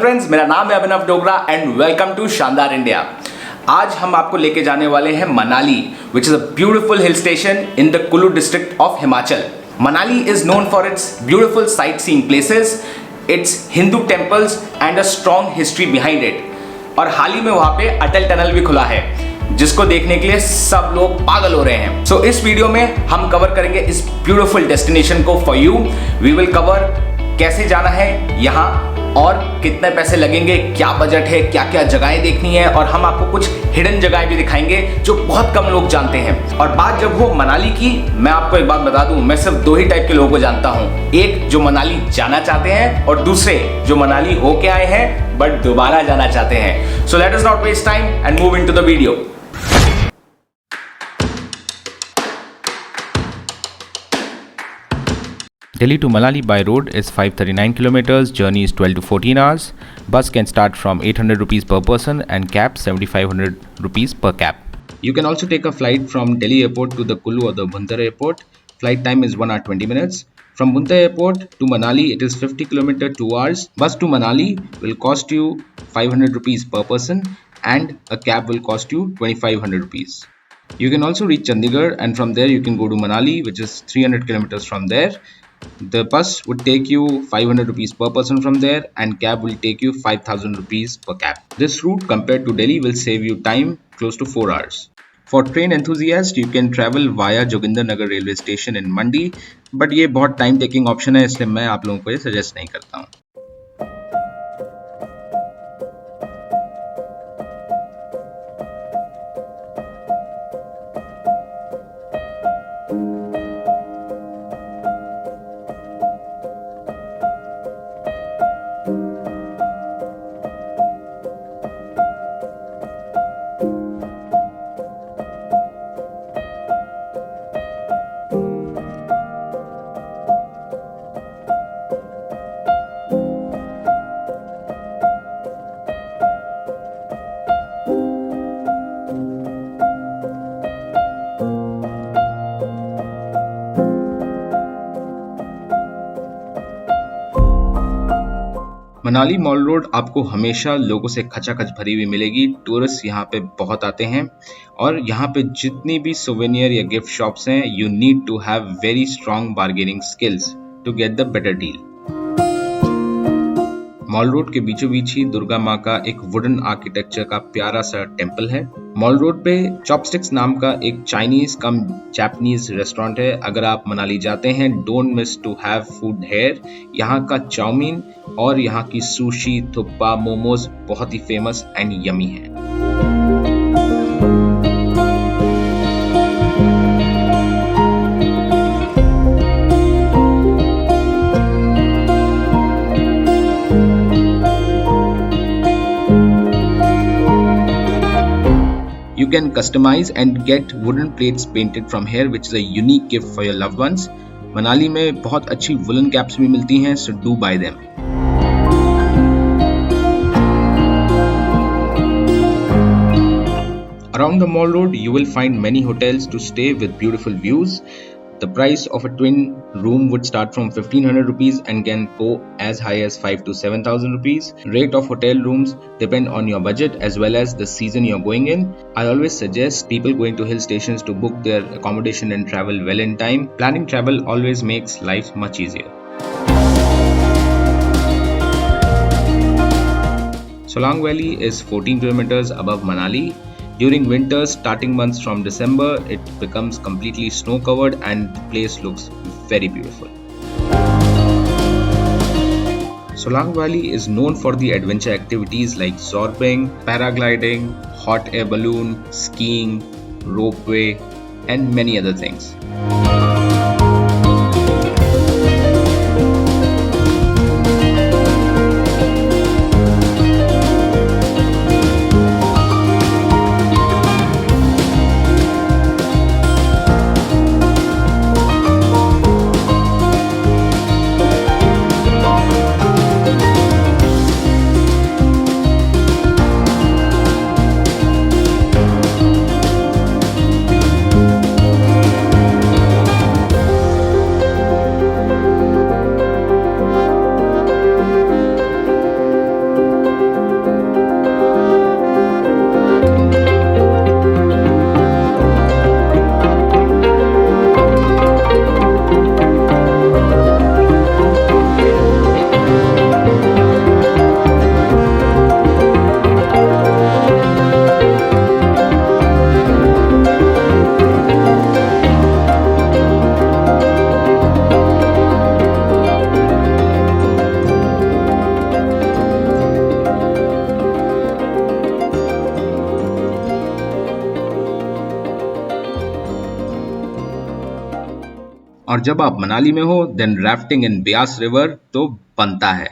Friends, मेरा नाम है अभिनव डोगरा एंड वेलकम टू शानदार इंडिया। आज हम आपको लेके जाने वाले हैं Manali, which is a beautiful hill station in the Kullu district of Himachal. Manali is known for its beautiful sight seeing places, it's Hindu temples and a strong history behind it. और हाल ही में वहां पे अटल टनल भी खुला है, जिसको देखने के लिए सब लोग पागल हो रहे हैं। सो इस वीडियो में हम कवर करेंगे इस ब्यूटीफुल डेस्टिनेशन को for you. We will cover कैसे जाना है यहाँ और कितने पैसे लगेंगे, क्या बजट है, क्या क्या जगहें देखनी है, और हम आपको कुछ हिडन जगहें भी दिखाएंगे जो बहुत कम लोग जानते हैं। और बात जब हो मनाली की, मैं आपको एक बात बता दूं, मैं सिर्फ दो ही टाइप के लोगों को जानता हूं, एक जो मनाली जाना चाहते हैं और दूसरे जो मनाली होके आए हैं बट दोबारा जाना चाहते हैं। So let us not waste time and move into the video. Delhi to Manali by road is 539 kilometers. Journey is 12 to 14 hours. Bus can start from 800 rupees per person and cab 7500 rupees per cab. You can also take a flight from Delhi airport to the Kullu or the Bhuntar airport. Flight time is 1 hour 20 minutes. From Bhuntar airport to Manali, it is 50 km 2 hours. Bus to Manali will cost you 500 rupees per person and a cab will cost you 2500 rupees. You can also reach Chandigarh and from there you can go to Manali, which is 300 kilometers from there. The bus would take you 500 rupees per person from there and cab will take you 5000 rupees per cab. This route compared to Delhi will save you time close to 4 hours. For train enthusiasts, you can travel via Joginder Nagar railway station in Mandi, but ये बहुत time taking option है, इसलिए मैं आप लोगों को ये suggest नहीं करता हूँ। मनाली मॉल रोड आपको हमेशा लोगों से खचाखच भरी हुई मिलेगी। टूरिस्ट यहाँ पे बहुत आते हैं और यहाँ पे जितनी भी सोवेनियर या गिफ्ट शॉप्स हैं, you need to have very strong bargaining skills to get the better deal. Mall road के बीचों बीच ही दुर्गा माँ का एक वुडन आर्किटेक्चर का प्यारा सा टेम्पल है। मॉल रोड पे चॉपस्टिक्स नाम का एक चाइनीज कम जापानीज रेस्टोरेंट है। अगर आप मनाली जाते हैं, don't miss to have food here. यहाँ का चाउमीन और यहाँ की सुशी, थुप्पा, मोमोज बहुत ही फेमस एंड यमी है। You can customize and get wooden plates painted from here, which is a unique gift for your loved ones. Manali में बहुत अच्छी woolen caps भी मिलती हैं, so do buy them. Around the mall road, you will find many hotels to stay with beautiful views. The price of a twin room would start from 1500 rupees and can go as high as 5 to 7000 rupees. Rate of hotel rooms depend on your budget as well as the season you're going in. I always suggest people going to hill stations to book their accommodation and travel well in time. Planning travel always makes life much easier. Solang Valley is 14 kilometers above Manali. During winters, starting months from December, it becomes completely snow covered and the place looks very beautiful. Solang Valley is known for the adventure activities like zorbing, paragliding, hot air balloon, skiing, ropeway, and many other things. और जब आप मनाली में हो then rafting इन Beas river तो बनता है।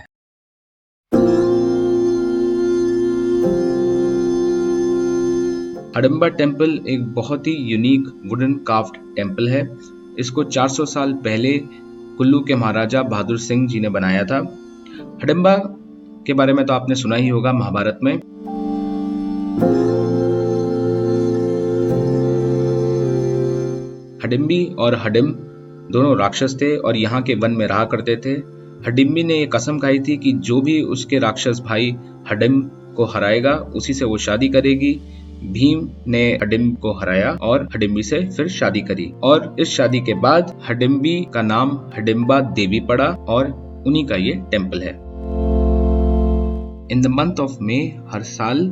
Hadimba temple एक बहुत ही यूनिक वुडन कार्व्ड टेम्पल है। इसको 400 साल पहले कुल्लू के महाराजा बहादुर सिंह जी ने बनाया था। हडम्बा के बारे में तो आपने सुना ही होगा महाभारत में। हडिम्बी और हडिम दोनों राक्षस थे और यहाँ के वन में रहा करते थे। हडिम्बी ने ये कसम खाई थी कि जो भी उसके राक्षस भाई हडिम को हराएगा उसी से वो शादी करेगी। भीम ने हडिम्ब को हराया और हडिम्बी से फिर शादी करी और इस शादी के बाद हडिम्बी का नाम हडिम्बा देवी पड़ा और उन्हीं का ये टेम्पल है। In the month of May हर साल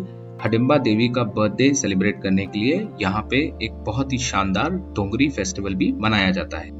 हडिम्बा देवी का बर्थडे सेलिब्रेट करने के लिए यहाँ पे एक बहुत ही शानदार डोंगरी फेस्टिवल भी मनाया जाता है।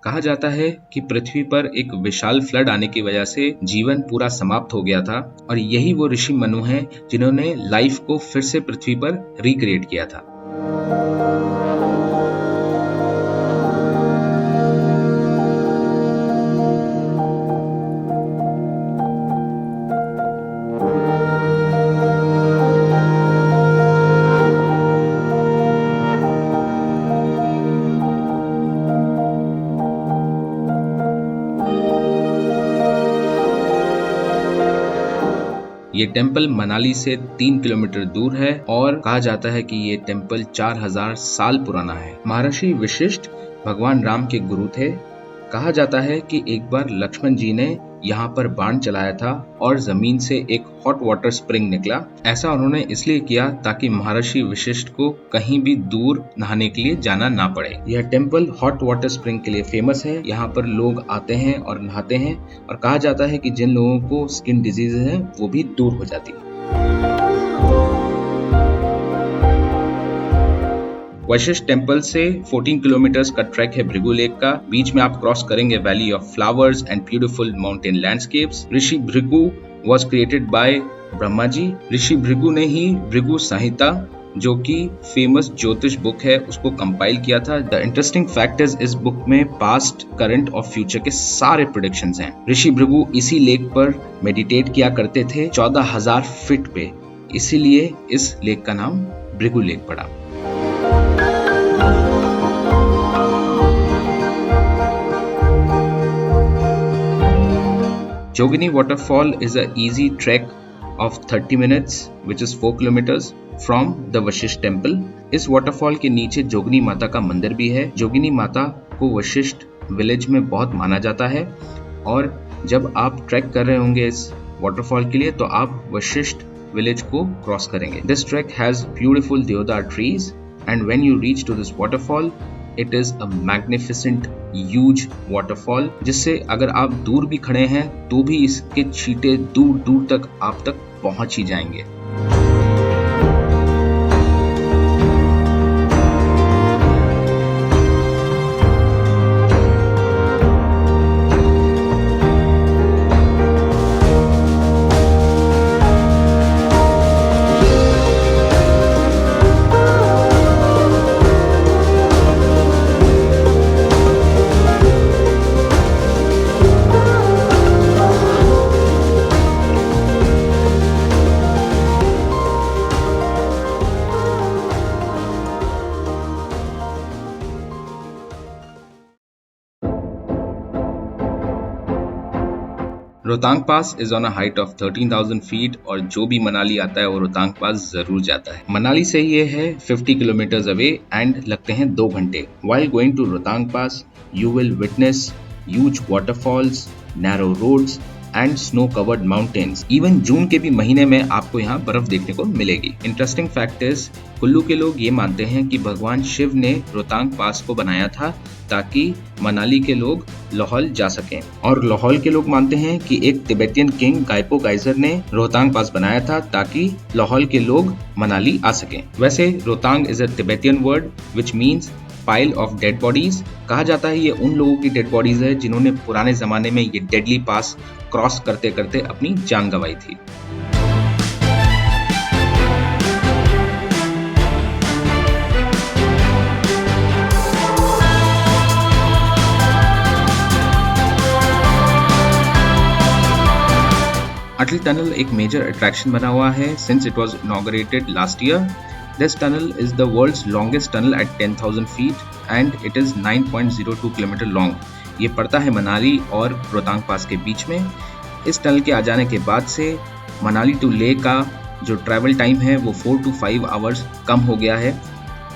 कहा जाता है कि पृथ्वी पर एक विशाल फ्लड आने की वजह से जीवन पूरा समाप्त हो गया था और यही वो ऋषि मनु हैं जिन्होंने लाइफ को फिर से पृथ्वी पर रिक्रिएट किया था। ये टेम्पल मनाली से 3 किलोमीटर दूर है और कहा जाता है कि ये टेम्पल 4000 साल पुराना है। महर्षि वशिष्ठ भगवान राम के गुरु थे। कहा जाता है कि एक बार लक्ष्मण जी ने यहाँ पर बाण चलाया था और जमीन से एक हॉट वाटर स्प्रिंग निकला। ऐसा उन्होंने इसलिए किया ताकि महर्षि वशिष्ठ को कहीं भी दूर नहाने के लिए जाना ना पड़े। यह टेम्पल हॉट वाटर स्प्रिंग के लिए फेमस है। यहाँ पर लोग आते हैं और नहाते हैं और कहा जाता है कि जिन लोगों को स्किन डिजीज है वो भी दूर हो जाती है। वशिष्ठ टेम्पल से 14 किलोमीटर्स का ट्रैक है भृगु लेक का। बीच में आप क्रॉस करेंगे valley of flowers and beautiful mountain landscapes. Rishi Bhrigu was created by Brahma ji. Rishi Bhrigu ने ही भृगु संहिता जो कि फेमस ज्योतिष बुक है उसको कंपाइल किया था। द इंटरेस्टिंग फैक्ट इस बुक में पास्ट, करंट और फ्यूचर के सारे प्रेडिक्शंस हैं। ऋषि भृगु इसी लेक पर मेडिटेट किया करते थे 14,000 फीट पे, इसीलिए इस लेक का नाम भृगु लेक पड़ा। Jogini waterfall is a easy trek of 30 minutes which is 4 kilometers from the Vashishtha temple। इस waterfall के नीचे जोगिनी माता का मंदिर भी है। जोगिनी माता को वशिष्ठ विलेज में बहुत माना जाता है और जब आप ट्रैक कर रहे होंगे इस waterfall के लिए तो आप वशिष्ठ विलेज को क्रॉस करेंगे। This trek has beautiful deodar trees and when you reach to this waterfall it is a magnificent huge waterfall जिससे अगर आप दूर भी खड़े हैं तो भी इसके छींटे दूर दूर तक आप तक पहुंच ही जाएंगे। Rohtang pass is on a height of 13,000 feet और जो भी मनाली आता है वो रोहतांग पास जरूर जाता है। मनाली से ये है 50 किलोमीटर अवे एंड लगते हैं 2 घंटे। While going to Rohtang pass you will witness huge waterfalls, narrow roads and snow covered mountains. Even June के भी महीने में आपको यहाँ बर्फ देखने को मिलेगी। इंटरेस्टिंग फैक्ट इज कुल्लू के लोग ये मानते हैं कि भगवान शिव ने रोहतांग पास को बनाया था ताकि मनाली के लोग लाहौल जा सकें, और लाहौल के लोग मानते हैं कि एक तिब्बतियन किंग गाइपो गाइजर ने रोहतांग पास बनाया था ताकि लाहौल के लोग मनाली आ सकें। वैसे Rohtang is a Tibetan word which means pile of dead bodies. कहा जाता है ये उन लोगों की डेड बॉडीज है जिन्होंने पुराने जमाने में ये डेडली पास क्रॉस करते करते अपनी जान गंवाई थी। अटल टनल एक मेजर अट्रैक्शन बना हुआ है since it was inaugurated last year. This tunnel is the world's longest tunnel at 10,000 feet and it is 9.02 kilometre long. ये पड़ता है मनाली और रोहतांग पास के बीच में। इस टनल के आ जाने के बाद से मनाली टू लेह का जो ट्रैवल टाइम है वो 4 to 5 आवर्स कम हो गया है,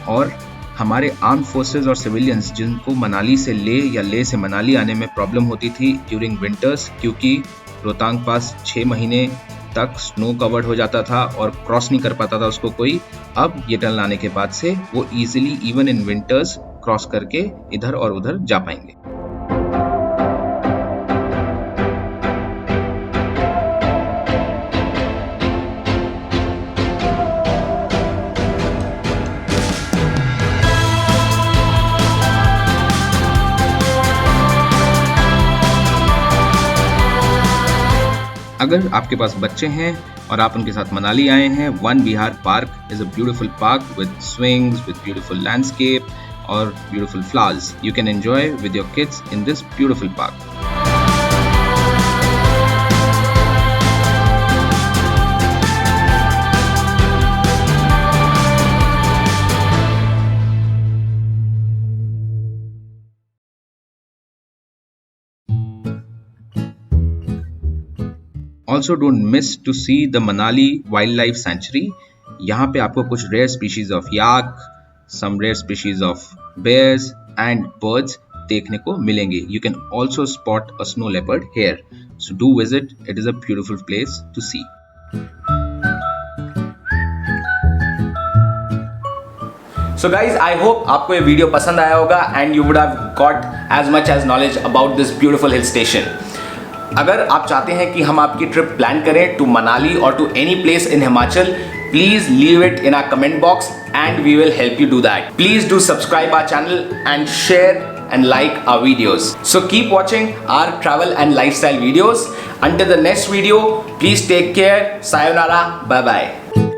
और हमारे आर्म फोर्सेस और सिविलियंस जिनको मनाली से लेह या लेह से मनाली आने में प्रॉब्लम होती थी ड्यूरिंग विंटर्स, क्योंकि रोहतांग पास 6 महीने तक स्नो कवर्ड हो जाता था और क्रॉस नहीं कर पाता था उसको कोई। अब ये टनल आने के बाद से वो easily even in winters cross करके इधर और उधर जा पाएंगे। अगर आपके पास बच्चे हैं और आप उनके साथ मनाली आए हैं, Van Vihar park is a beautiful park with swings, with beautiful landscape और beautiful flowers. You can enjoy with your kids in this beautiful park. Also don't miss to see the Manali Wildlife Sanctuary. यहाँ पे आपको कुछ rare species of yak, some rare species of bears and birds देखने को मिलेंगे। You can also spot a snow leopard here. So do visit. It is a beautiful place to see. So guys, I hope आपको ये video पसंद आया होगा and you would have got as much as knowledge about this beautiful hill station. अगर आप चाहते हैं कि हम आपकी ट्रिप प्लान करें टू मनाली और to any place in Himachal, please leave it in our comment box and we will help you do that. Please do subscribe our channel and share and like our videos. So keep watching our travel and lifestyle videos. Until the next video, please take care. Sayonara. Bye bye.